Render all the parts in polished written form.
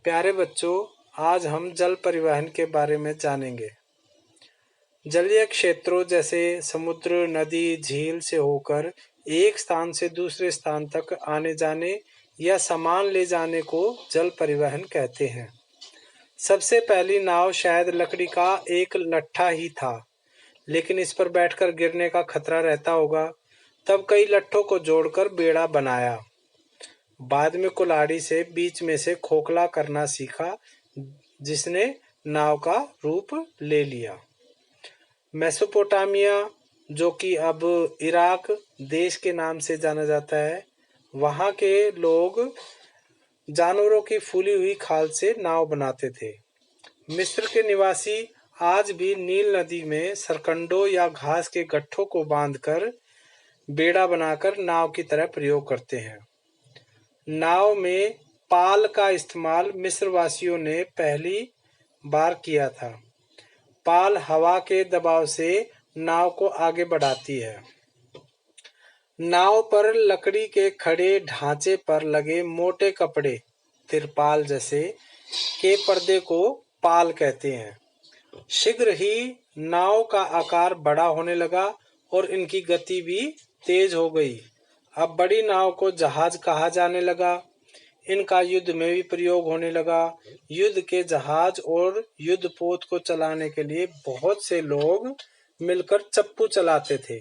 प्यारे बच्चों, आज हम जल परिवहन के बारे में जानेंगे। जलीय क्षेत्रों जैसे समुद्र, नदी, झील से होकर एक स्थान से दूसरे स्थान तक आने जाने या सामान ले जाने को जल परिवहन कहते हैं। सबसे पहली नाव शायद लकड़ी का एक लट्ठा ही था, लेकिन इस पर बैठकर गिरने का खतरा रहता होगा। तब कई लट्ठों को जोड़कर बेड़ा बनाया। बाद में कुल्हाड़ी से बीच में से खोखला करना सीखा, जिसने नाव का रूप ले लिया। मेसोपोटामिया, जो कि अब इराक देश के नाम से जाना जाता है, वहाँ के लोग जानवरों की फूली हुई खाल से नाव बनाते थे। मिस्र के निवासी आज भी नील नदी में सरकंडों या घास के गट्ठों को बांधकर बेड़ा बनाकर नाव की तरह प्रयोग करते हैं। नाव में पाल का इस्तेमाल मिस्र वासियों ने पहली बार किया था। पाल हवा के दबाव से नाव को आगे बढ़ाती है। नाव पर लकड़ी के खड़े ढांचे पर लगे मोटे कपड़े, तिरपाल जैसे के पर्दे को पाल कहते हैं। शीघ्र ही नाव का आकार बड़ा होने लगा और इनकी गति भी तेज हो गई। अब बड़ी नाव को जहाज कहा जाने लगा। इनका युद्ध में भी प्रयोग होने लगा। युद्ध के जहाज और युद्धपोत को चलाने के लिए बहुत से लोग मिलकर चप्पू चलाते थे।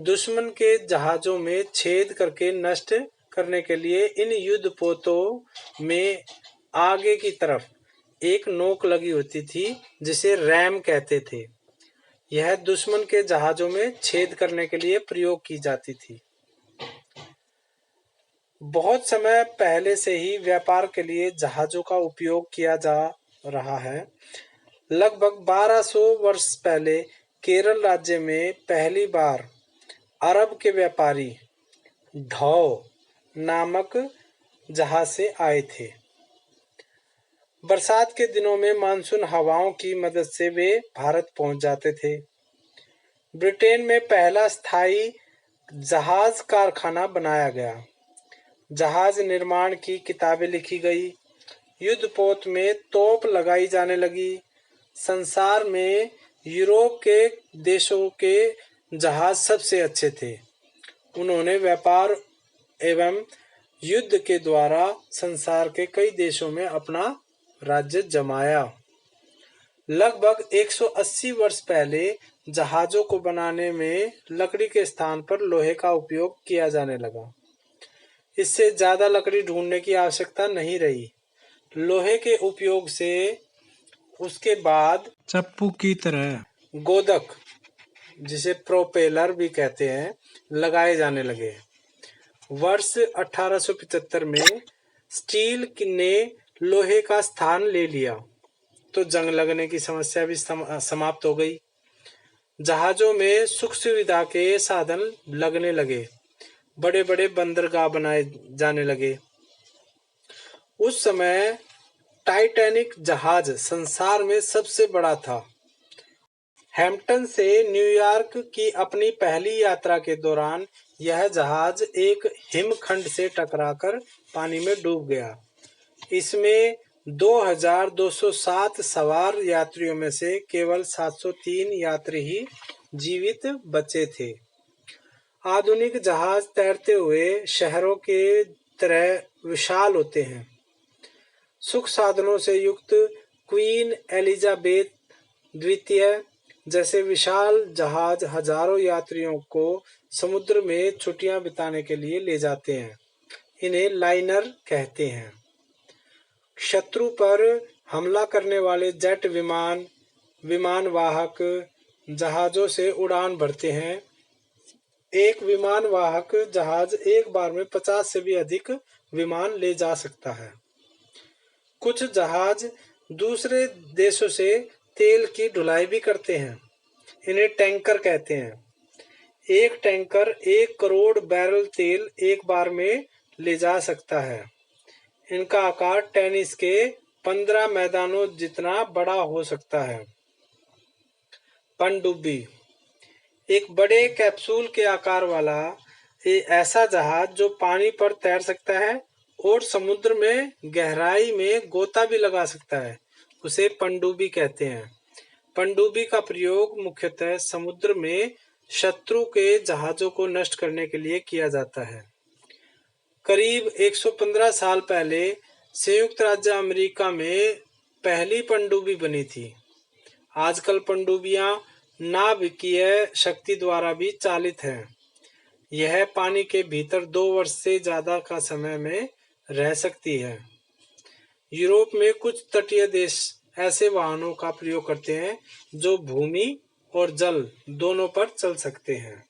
दुश्मन के जहाजों में छेद करके नष्ट करने के लिए इन युद्धपोतों में आगे की तरफ एक नोक लगी होती थी, जिसे रैम कहते थे। यह दुश्मन के जहाजों में छेद करने के लिए प्रयोग की जाती थी। बहुत समय पहले से ही व्यापार के लिए जहाजों का उपयोग किया जा रहा है। लगभग 1200 वर्ष पहले केरल राज्य में पहली बार अरब के व्यापारी ढौ नामक जहाज से आए थे। बरसात के दिनों में मानसून हवाओं की मदद से वे भारत पहुंच जाते थे। ब्रिटेन में पहला स्थायी जहाज कारखाना बनाया गया। जहाज निर्माण की किताबें लिखी गई। युद्धपोत में तोप लगाई जाने लगी। संसार में यूरोप के देशों के जहाज सबसे अच्छे थे। उन्होंने व्यापार एवं युद्ध के द्वारा संसार के कई देशों में अपना राज्य जमाया। लगभग 180 वर्ष पहले जहाजों को बनाने में लकड़ी के स्थान पर लोहे का उपयोग किया जाने लगा। इससे ज्यादा लकड़ी ढूंढने की आवश्यकता नहीं रही। लोहे के उपयोग से उसके बाद चप्पू की तरह गोदक, जिसे प्रोपेलर भी कहते हैं, लगाए जाने लगे। वर्ष 1875 में स्टील ने लोहे का स्थान ले लिया, तो जंग लगने की समस्या भी समाप्त हो गई। जहाजों में सुख सुविधा के साधन लगने लगे। बड़े बड़े बंदरगाह बनाए जाने लगे। उस समय टाइटैनिक जहाज संसार में सबसे बड़ा था। हैम्पटन से न्यूयॉर्क की अपनी पहली यात्रा के दौरान यह जहाज एक हिमखंड से टकराकर पानी में डूब गया। इसमें 2207 सवार यात्रियों में से केवल 703 यात्री ही जीवित बचे थे। आधुनिक जहाज तैरते हुए शहरों के तरह विशाल होते हैं। सुख साधनों से युक्त क्वीन एलिजाबेथ द्वितीय जैसे विशाल जहाज हजारों यात्रियों को समुद्र में छुट्टियां बिताने के लिए ले जाते हैं। इन्हें लाइनर कहते हैं। शत्रु पर हमला करने वाले जेट विमान, विमान वाहक जहाजों से उड़ान भरते हैं। एक विमान वाहक जहाज एक बार में 50 से भी अधिक विमान ले जा सकता है। कुछ जहाज दूसरे देशों से तेल की ढुलाई भी करते हैं। इन्हें टैंकर कहते हैं। एक टैंकर 1 करोड़ बैरल तेल एक बार में ले जा सकता है। इनका आकार टेनिस के 15 मैदानों जितना बड़ा हो सकता है। पनडुब्बी एक बड़े कैप्सूल के आकार वाला ऐसा जहाज जो पानी पर तैर सकता है और समुद्र में गहराई में गोता भी लगा सकता है, उसे पनडुब्बी कहते हैं। पनडुब्बी का प्रयोग मुख्यतः समुद्र में शत्रु के जहाजों को नष्ट करने के लिए किया जाता है। करीब 115 साल पहले संयुक्त राज्य अमेरिका में पहली पनडुब्बी बनी थी। आजकल पनडुब्बियां नाभिकीय शक्ति द्वारा भी चालित हैं। यह पानी के भीतर 2 वर्ष से ज्यादा का समय में रह सकती है। यूरोप में कुछ तटीय देश ऐसे वाहनों का प्रयोग करते हैं जो भूमि और जल दोनों पर चल सकते हैं।